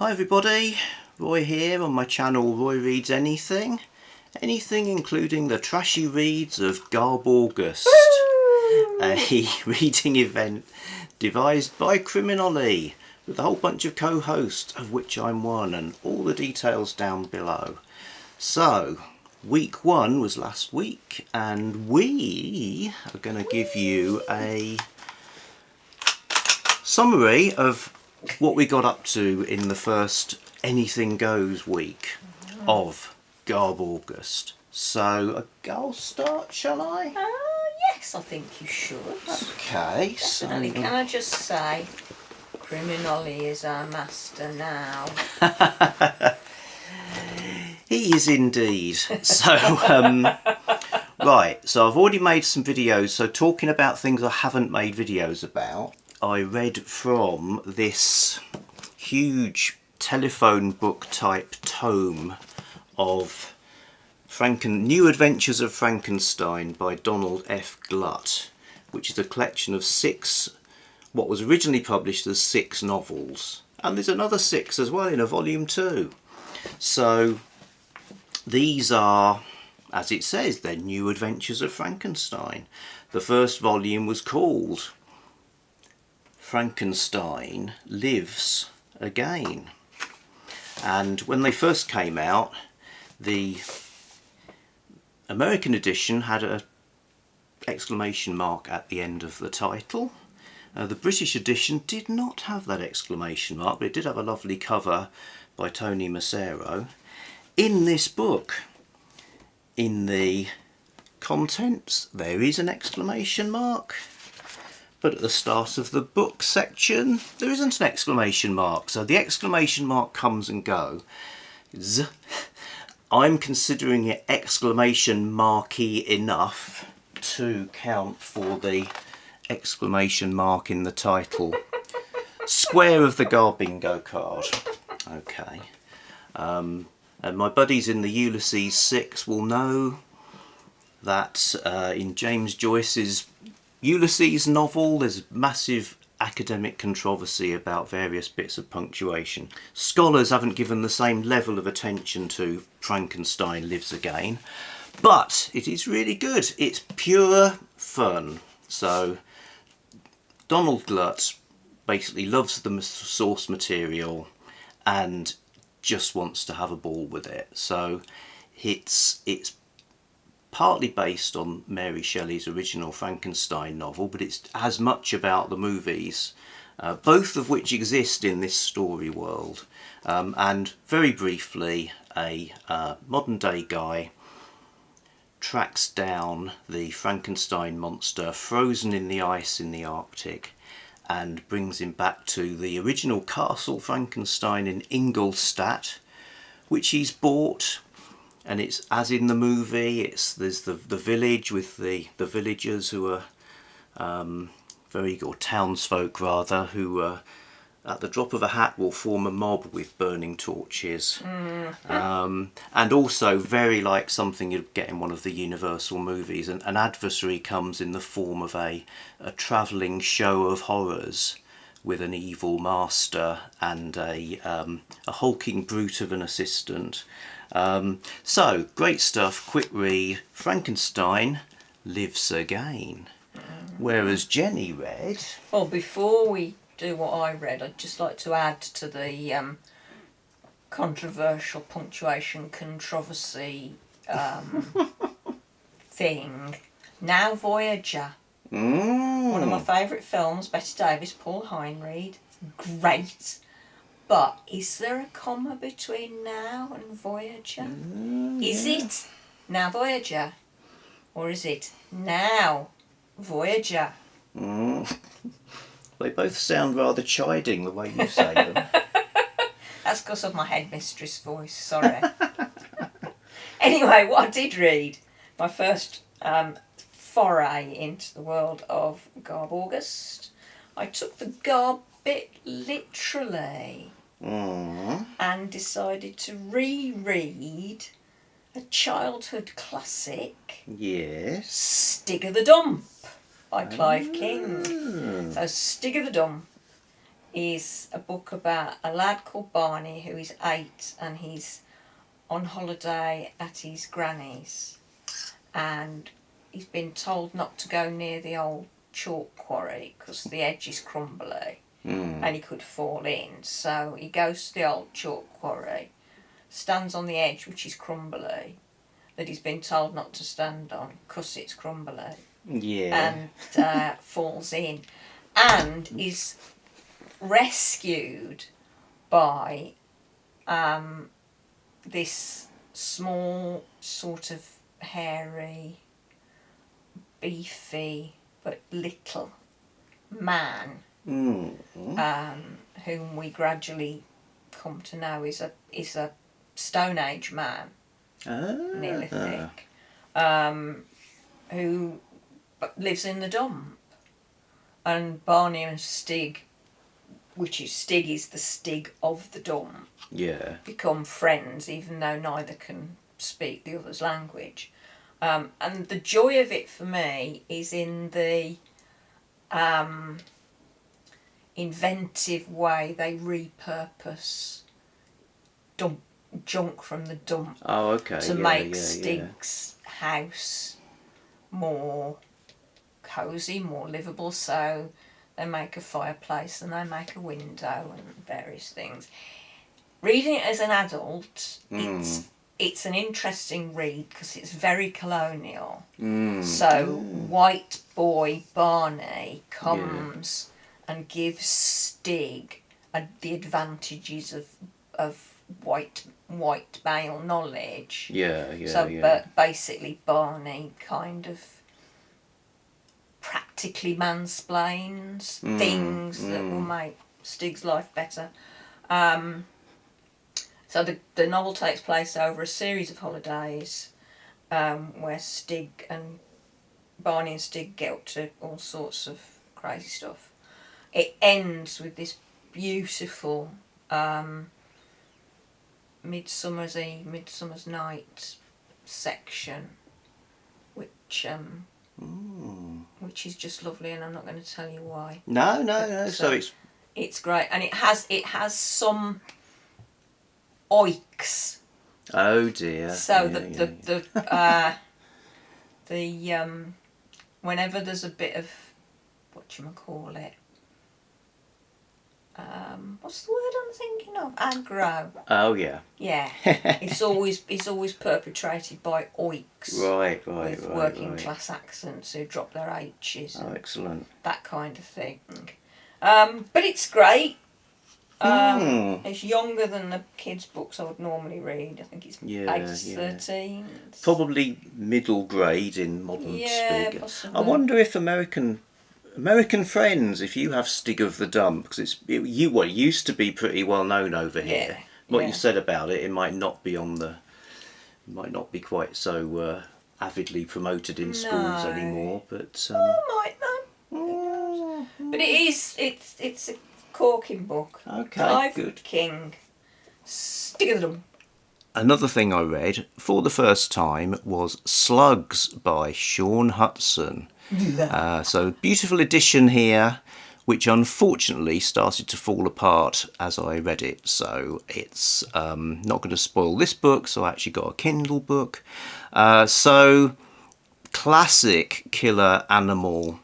Hi everybody, Roy here on my channel Roy Reads Anything. Anything including the trashy reads of Garbaugust, a reading event devised by criminally with a whole bunch of co-hosts, of which I'm one, and all the details down below. So, week 1 was last week, and we are going to give you a summary of what we got up to in the first Anything Goes week of Garbaugust. So, I'll start, shall I? Yes, I think you should. Okay, Definitely. so... Can I just say, criminally is our master now. He is indeed. So, right, so I've already made some videos, so talking about things I haven't made videos about, I read from this huge telephone book type tome of New Adventures of Frankenstein by Donald F. Glut, which is a collection of 6, what was originally published as 6 novels. And there's another 6 as well in a volume 2. So these are, as it says, they're New Adventures of Frankenstein. The first volume was called Frankenstein Lives Again. And when they first came out, the American edition had an exclamation mark at the end of the title. The British edition did not have that exclamation mark, but it did have a lovely cover by Tony Macero. In this book, in the contents, there is an exclamation mark, but at the start of the book section, there isn't an exclamation mark. So the exclamation mark comes and goes. I'm considering it exclamation marky enough to count for the exclamation mark in the title. Square of the Garbingo card. Okay. And my buddies in the Ulysses 6 will know that in James Joyce's Ulysses novel there's massive academic controversy about various bits of punctuation. Scholars haven't given the same level of attention to Frankenstein Lives Again, but it is really good. It's pure fun. So Donald Glut basically loves the source material and just wants to have a ball with it. So it's partly based on Mary Shelley's original Frankenstein novel, but it's as much about the movies, both of which exist in this story world. And very briefly, a modern day guy tracks down the Frankenstein monster frozen in the ice in the Arctic and brings him back to the original Castle Frankenstein in Ingolstadt, which he's bought. And it's as in the movie. There's the village with the villagers who are or townsfolk rather, who at the drop of a hat will form a mob with burning torches. And also very like something you'd get in one of the Universal movies. An adversary comes in the form of a travelling show of horrors with an evil master and a hulking brute of an assistant. So, great stuff, quick read. Frankenstein Lives Again. Whereas Jenny read... Well, before we do what I read, I'd just like to add to the controversial punctuation controversy thing. Now Voyager. One of my favourite films, Betty Davis, Paul Heinried. Great. But is there a comma between now and Voyager? Is it now Voyager? Or is it now Voyager? They both sound rather chiding the way you say them. That's because of my headmistress voice, sorry. Anyway, what I did read, my first foray into the world of Garbaugust, I took the Garb bit literally. And decided to reread a childhood classic. Yes. Stig of the Dump by Clive King. So Stig of the Dump is a book about a lad called Barney who is 8 and he's on holiday at his granny's, and he's been told not to go near the old chalk quarry because the edge is crumbly and he could fall in. So he goes to the old chalk quarry, stands on the edge which is crumbly, that he's been told not to stand on because it's crumbly. Yeah. And falls in and is rescued by this small, sort of hairy, beefy but little man, whom we gradually come to know is a Stone Age man, Neolithic, who lives in the dump. And Barney and Stig, Stig is the Stig of the dump, become friends, even though neither can speak the other's language. And the joy of it for me is in the inventive way they repurpose junk from the dump to make Stig's house more cosy, more livable. So they make a fireplace and they make a window and various things. Reading it as an adult, it's an interesting read because it's very colonial. So white boy Barney comes and gives Stig the advantages of white male knowledge. But basically Barney kind of practically mansplains things that will make Stig's life better. So the novel takes place over a series of holidays where Barney and Stig get up to all sorts of crazy stuff. It ends with this beautiful Midsummer's Night section, which is just lovely, and I'm not going to tell you why. No. So it's great, and it has some oiks. Oh dear. So whenever there's a bit of whatchamacallit, what's the word I'm thinking of? Aggro. Oh yeah. Yeah. It's always perpetrated by oiks. Right. With working class accents who drop their H's. Oh, excellent. That kind of thing. But it's great. It's younger than the kids' books I would normally read. I think it's 8 to 13. Probably middle grade in modern speak. Possibly. I wonder if American friends, if you have Stig of the Dump, because it used to be pretty well known over here. What you said about it, it might not be quite so avidly promoted in schools anymore. But might though. But it's a corking book. Okay, Clive good. King, Stig of the Dump. Another thing I read for the first time was Slugs by Shaun Hutson. So beautiful edition here, which unfortunately started to fall apart as I read it. So it's not going to spoil this book, so I actually got a Kindle book. So classic killer animal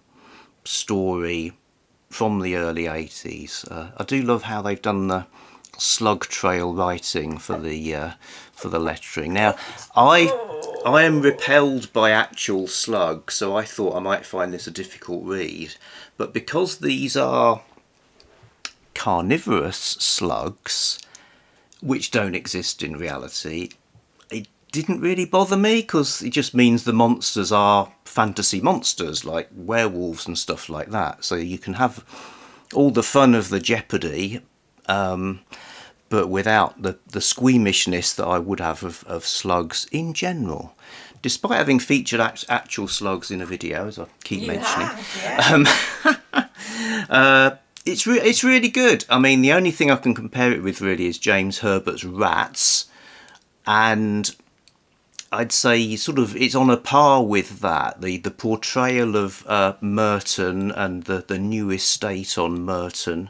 story from the early 80s. I do love how they've done the slug trail writing for the lettering. Now, I am repelled by actual slugs, so I thought I might find this a difficult read. But because these are carnivorous slugs, which don't exist in reality, it didn't really bother me, because it just means the monsters are fantasy monsters, like werewolves and stuff like that. So you can have all the fun of the jeopardy, but without the squeamishness that I would have of slugs in general. Despite having featured actual slugs in a video, as I keep mentioning. It's really good. I mean, the only thing I can compare it with really is James Herbert's Rats, and I'd say it's on a par with that. The portrayal of Merton and the new estate on Merton,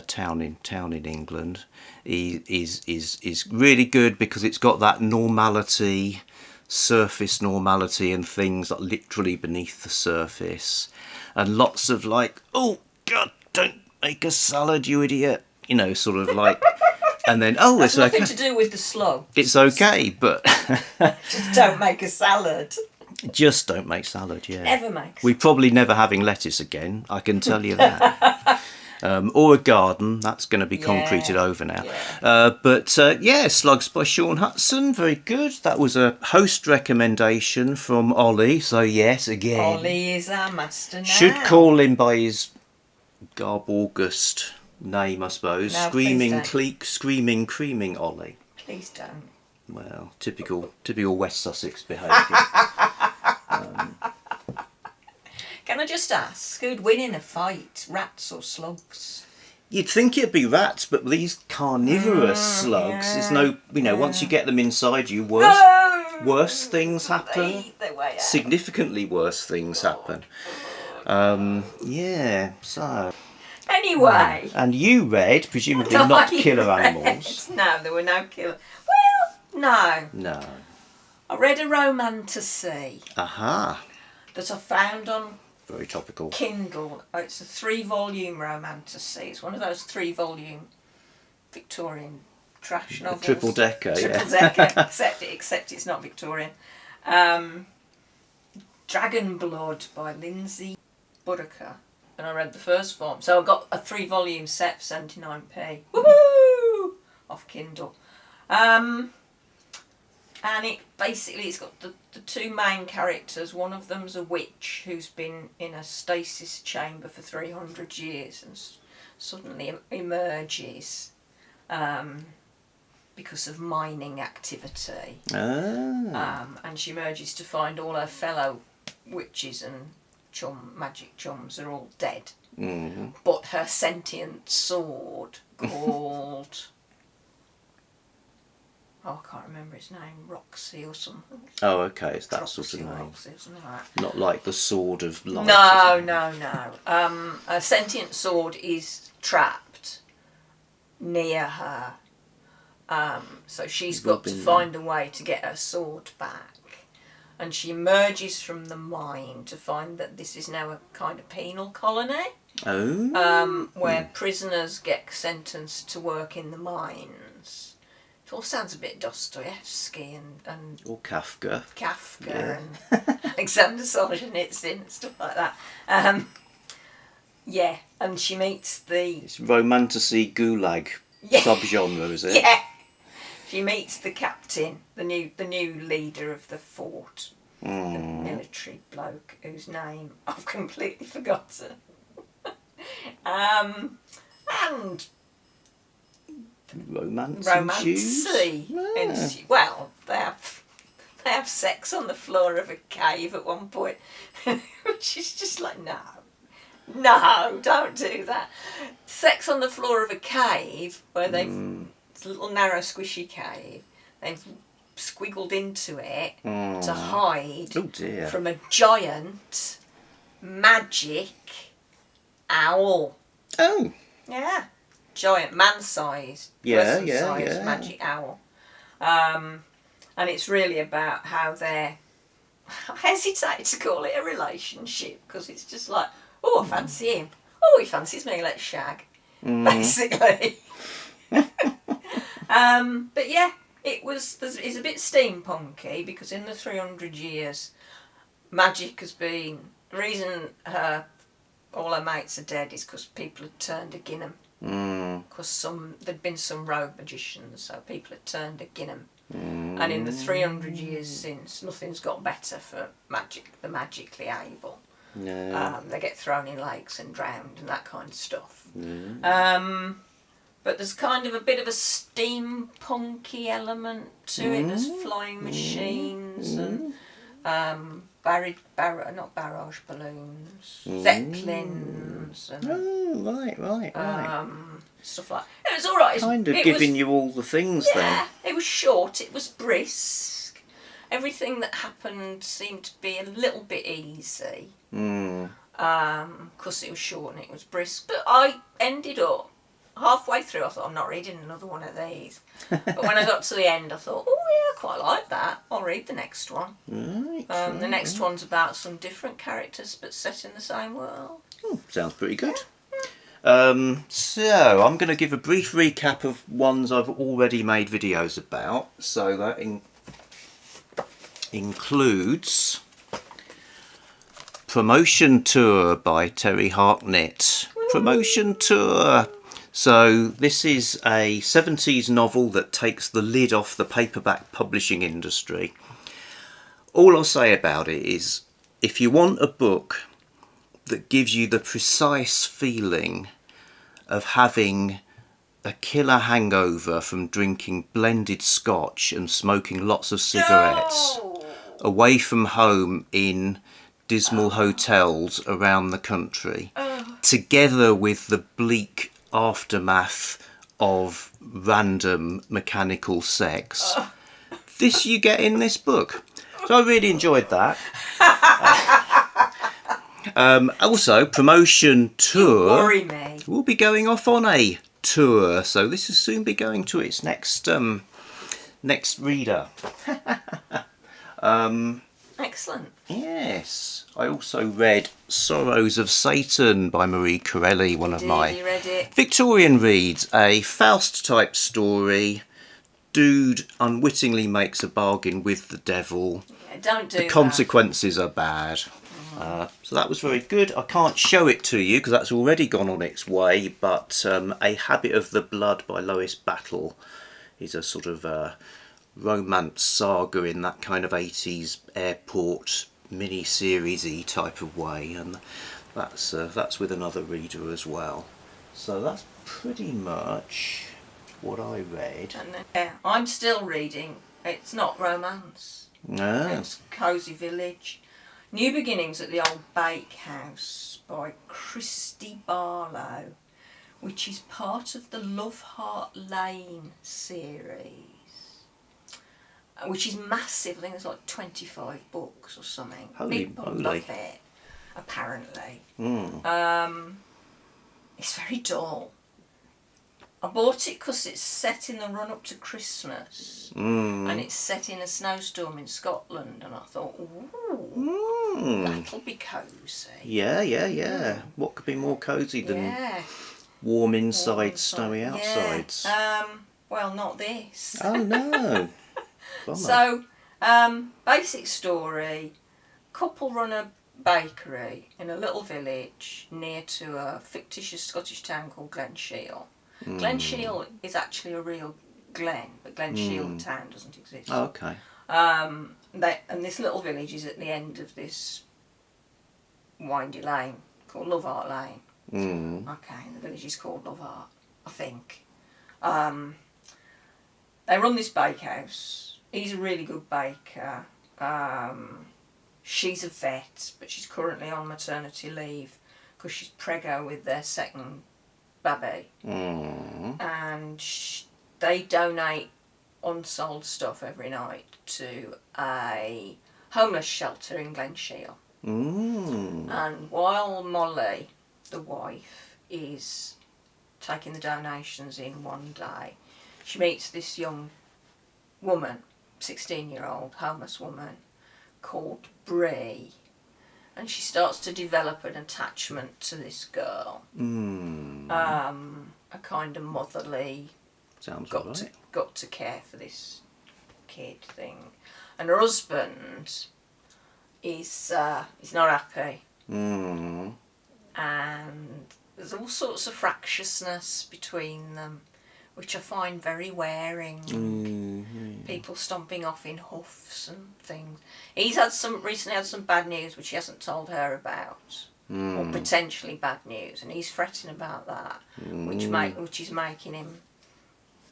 town in England, is really good because it's got that normality, surface normality, and things like literally beneath the surface, and lots of like, oh God, don't make a salad, you idiot, you know, sort of like. And then, oh, That's it's nothing okay. to do with the slug. It's okay, but Just don't make a salad. just don't make salad. Yeah, Never make. we're probably never having lettuce again. I can tell you that. Or a garden. That's going to be concreted over now. Yeah. But yeah, Slugs by Shaun Hutson. Very good. That was a host recommendation from Ollie. So yes, again, Ollie is our master now. should call him by his Garbaugust name, I suppose. No, Screaming please Cleek, Screaming Creaming Ollie. Please don't. Well, typical West Sussex behaviour. Can I just ask, who'd win in a fight, rats or slugs? You'd think it'd be rats, but these carnivorous slugs, there's no, you know, once you get them inside you, worse things happen. They eat their way out. Significantly worse things happen. Yeah, so. Anyway. And you read, presumably not killer animals. No, there were no killer. Well, no. No. I read a romantasy Aha. that I found on Very topical. Kindle. Oh, it's a 3-volume romantasy. It's one of those 3-volume Victorian trash novels. Triple decker, Triple decker, except it's not Victorian. Dragon Blood by Lindsay, Buroker. And I read the first volume. So I got a 3-volume set for 79p. Woohoo! Off Kindle. And it's got the two main characters. One of them's a witch who's been in a stasis chamber for 300 years and suddenly emerges because of mining activity. And she emerges to find all her fellow witches and magic chums are all dead. But her sentient sword called... I can't remember its name, Roxy or something. Oh, okay, it's that Roxy, sort of name. Roxy or something like that. Not like the Sword of Light. No. A sentient sword is trapped near her. So she's got to find a way to get her sword back. And she emerges from the mine to find that this is now a kind of penal colony. Where prisoners get sentenced to work in the mines. It all sounds a bit Dostoevsky and or Kafka. And Alexander Solzhenitsyn and stuff like that. Yeah, and she meets the... It's romantasy gulag subgenre, is it? Yeah. She meets the captain, the new leader of the fort, the military bloke whose name I've completely forgotten. And Romance ensues. Well, they have sex on the floor of a cave at one point, which is just like, no, don't do that. Sex on the floor of a cave where it's a little narrow squishy cave. They've squiggled into it to hide from a giant magic owl. Oh. Yeah. Giant man-sized, person-sized magic owl. And it's really about how they're... I hesitate to call it a relationship because it's just like, oh, I fancy him. Oh, he fancies me, let's shag. Basically. But yeah, it's a bit steampunky because in the 300 years, magic has been... The reason all her mates are dead is because people had turned against them. Because there'd been some rogue magicians, so people had turned against them. And in the 300 years since, nothing's got better for the magically able. They get thrown in lakes and drowned and that kind of stuff. But there's kind of a bit of a steampunky element to it. There's flying machines and not barrage balloons, zeppelins, and right. Stuff like that. It was all right. Kind of giving you all the things then. Yeah, it was short. It was brisk. Everything that happened seemed to be a little bit easy. Because it was short and it was brisk. But I ended up halfway through I thought, I'm not reading another one of these. But when I got to the end I thought, oh yeah, I quite like that. I'll read the next one. Right. The next one's about some different characters but set in the same world. Sounds pretty good. So I'm going to give a brief recap of ones I've already made videos about. So that includes Promotion Tour by Terry Harknett. Promotion Tour. So this is a 70s novel that takes the lid off the paperback publishing industry. All I'll say about it is, if you want a book that gives you the precise feeling of having a killer hangover from drinking blended scotch and smoking lots of cigarettes away from home in dismal hotels around the country, together with the bleak aftermath of random mechanical sex, this you get in this book. So I really enjoyed that. Also, Promotion Tour Worry me. will be going off on a tour, so this will soon be going to its next reader. Excellent. Yes, I also read Sorrows of Satan by Marie Corelli, one of my You read it. Victorian reads. A Faust type story. Dude unwittingly makes a bargain with the devil. Yeah, don't do The that. consequences are bad. So that was very good. I can't show it to you because that's already gone on its way, but A Habit of the Blood by Lois Battle is a sort of romance saga in that kind of 80s airport mini-series-y type of way, and that's with another reader as well. So that's pretty much what I read. And then, yeah, I'm still reading. It's not romance. It's Cosy Village. New Beginnings at the Old Bakehouse by Christy Barlow, which is part of the Love Heart Lane series, which is massive. I think there's like 25 books or something. Holy People moly. love it, apparently. It's very dull. I bought it because it's set in the run-up to Christmas, and it's set in a snowstorm in Scotland, and I thought, ooh, that'll be cosy. Yeah. What could be more cosy than warm inside, snowy outsides? Well, not this. Oh no. Bummer. So, basic story, couple run a bakery in a little village near to a fictitious Scottish town called Glenshiel. Glenshiel is actually a real glen, but Glenshiel the town doesn't exist. Oh, okay. And this little village is at the end of this windy lane called Love Heart Lane. Okay, and the village is called Love Heart, I think. They run this bakehouse. He's a really good baker. She's a vet, but she's currently on maternity leave because she's preggo with their second baby. And they donate unsold stuff every night to a homeless shelter in Glenshiel. And while Molly, the wife, is taking the donations in one day, she meets this young woman, 16-year-old homeless woman called Bree, and she starts to develop an attachment to this girl. A kind of motherly, Sounds got to care for this kid thing. And her husband is not happy. And there's all sorts of fractiousness between them, which I find very wearing. People stomping off in huffs and things. He's recently had some bad news which he hasn't told her about, or potentially bad news, and he's fretting about that, which is making him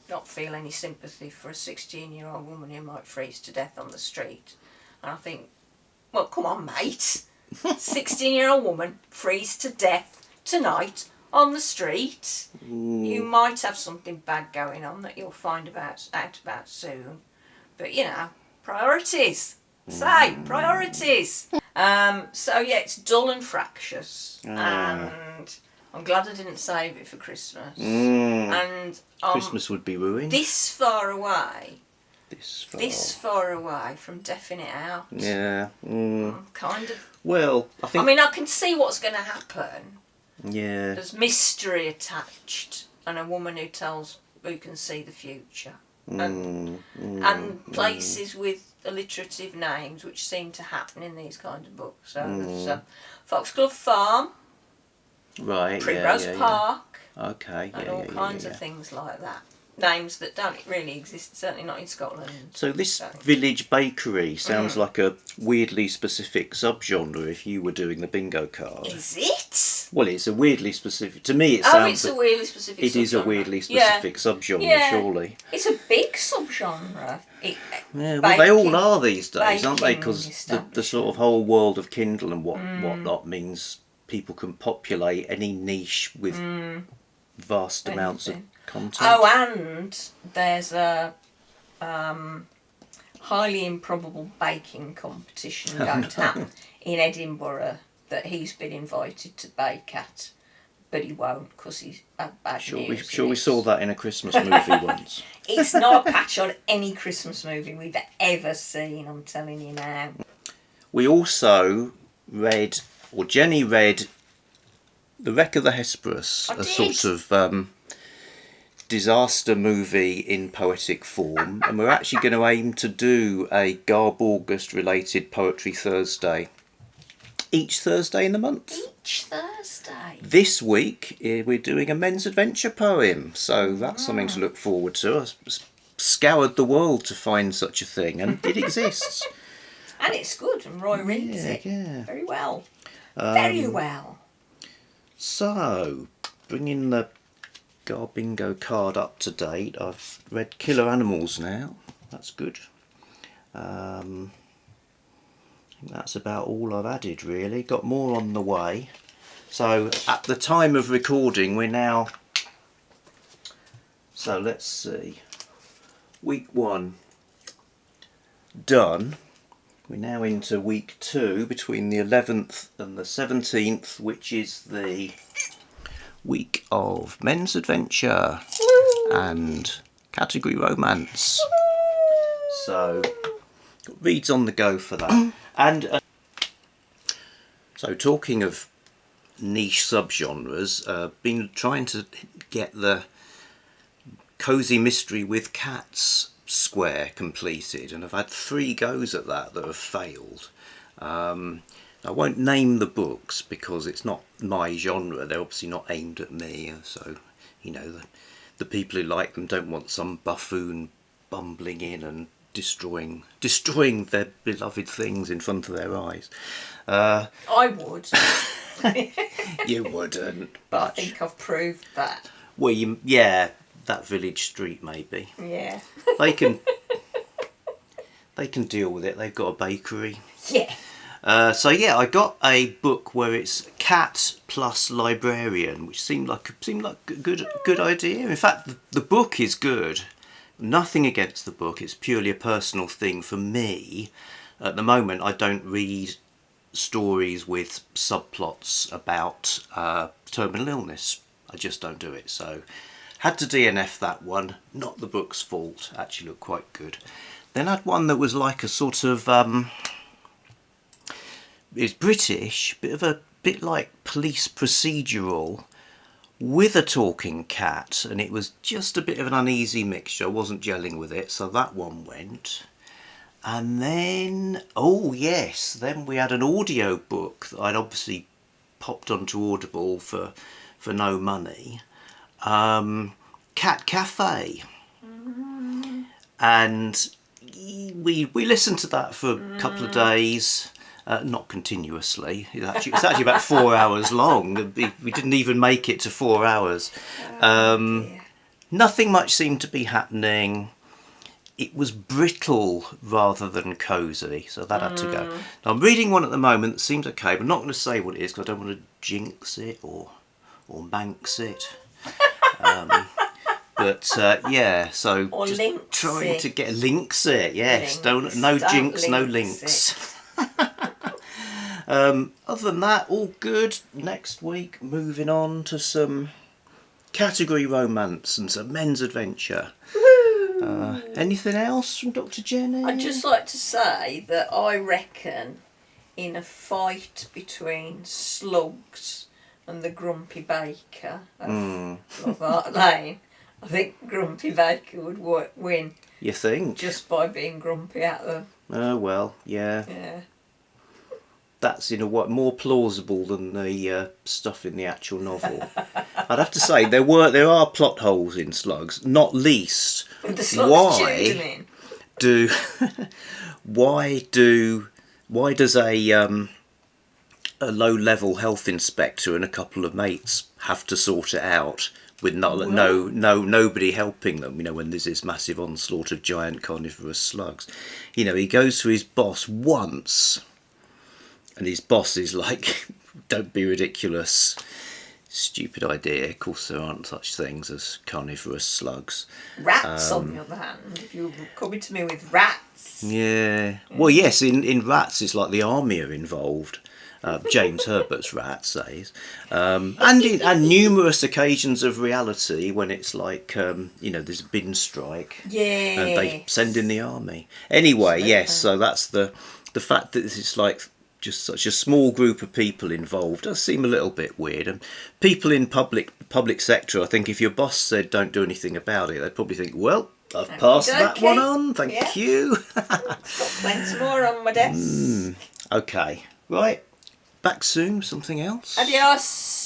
not feel any sympathy for a 16-year-old woman who might freeze to death on the street. And I think, well, come on, mate. 16-year-old woman freeze to death tonight on the street. You might have something bad going on that you'll find out about soon. But, you know, priorities. Say, priorities. So, yeah, it's dull and fractious. And I'm glad I didn't save it for Christmas. And And Christmas would be ruined. this far away This far away from deafing it out. Yeah. Kind of. Well, I think. I mean, I can see what's going to happen. Yeah. There's mystery attached, and a woman who can see the future, and places with alliterative names, which seem to happen in these kind of books. So there's Foxglove Farm, Right. Primrose Park, Okay. and all kinds of things like that. Names that don't really exist, certainly not in Scotland. So this village bakery sounds like a weirdly specific subgenre if you were doing the bingo card. Is it? Well, it's a weirdly specific... To me, it sounds... it's a weirdly specific subgenre. It is a weirdly specific subgenre, surely. It's a big subgenre. Well, they all are these days, aren't they? Because the sort of whole world of Kindle and whatnot means people can populate any niche with vast amounts of content. Oh, and there's a highly improbable baking competition going to happen in Edinburgh that he's been invited to bake at, but he won't because he's had bad news. Sure, we saw that in a Christmas movie once. It's not a patch on any Christmas movie we've ever seen, I'm telling you now. We also read, or Jenny read, The Wreck of the Hesperus, sort of disaster movie in poetic form, and we're actually going to aim to do a Garbaugust related Poetry Thursday each Thursday in the month. Each Thursday? This week we're doing a men's adventure poem, so that's something to look forward to. I scoured the world to find such a thing, and it exists. And it's good, and Roy reads it very well. Very well. So, bringing the Garbingo card up to date, I've read Killer Animals now. That's good. I think that's about all I've added, really. Got more on the way. So, at the time of recording, we're now... So, let's see. Week 1 done. We're now into week 2, between the 11th and the 17th, which is the week of men's adventure and category romance. So, got reads on the go for that. And so, talking of niche subgenres, been trying to get the Cozy Mystery with Cats square completed, and I've had 3 goes at that have failed. I won't name the books because it's not my genre. They're obviously not aimed at me, so you know the people who like them don't want some buffoon bumbling in and destroying their beloved things in front of their eyes. I would. You wouldn't, but I think I've proved that. Well, that village street maybe. Yeah. They can deal with it. They've got a bakery. Yeah. So yeah, I got a book where it's cat plus librarian, which seemed like a good idea. In fact, the book is good. Nothing against the book. It's purely a personal thing for me. At the moment, I don't read stories with subplots about terminal illness. I just don't do it. So had to DNF that one. Not the book's fault. Actually looked quite good. Then I had one that was like a sort of it's British, bit like police procedural with a talking cat, and it was just a bit of an uneasy mixture. I wasn't gelling with it, so that one went. And then, oh yes, then we had an audio book that I'd obviously popped onto Audible for no money. Cat Cafe. And we listened to that for a couple of days. Not continuously. It's actually about 4 hours long. We didn't even make it to 4 hours. Nothing much seemed to be happening. It was brittle rather than cosy, so that had to go. Now, I'm reading one at the moment that seems okay, but I'm not going to say what it is because I don't want to jinx it or manx it. But yeah, so or just links trying it. to get links it. Yes, Links. no Don't jinx, no links links. Other than that, all good. Next week, moving on to some category romance and some men's adventure. Anything else from Dr. Jenny? I'd just like to say that I reckon in a fight between Slugs and the Grumpy Baker of Love Art Lane, I think Grumpy Baker would win. You think? Just by being grumpy at them. Oh, well, yeah. Yeah. That's more plausible than the stuff in the actual novel. I'd have to say there are plot holes in Slugs, not least With the Slugs chewed them in. why does a low-level health inspector and a couple of mates have to sort it out with nobody helping them, when there's this massive onslaught of giant carnivorous slugs? He goes to his boss once and his boss is like, don't be ridiculous, stupid idea, of course there aren't such things as carnivorous slugs. Rats, on the other hand, if you're coming to me with rats. Yeah. Well, yes, in rats it's like the army are involved. James Herbert's Rat says, and numerous occasions of reality when it's like there's a bin strike, Yeah, and they send in the army. Anyway, Absolutely. yes. So that's the fact that it's like just such a small group of people involved does seem a little bit weird. And people in public sector, I think, if your boss said don't do anything about it, they'd probably think, well, I've passed that one on. Thank you. Got plenty more on my desk. Okay, right. Back soon, something else. Adios.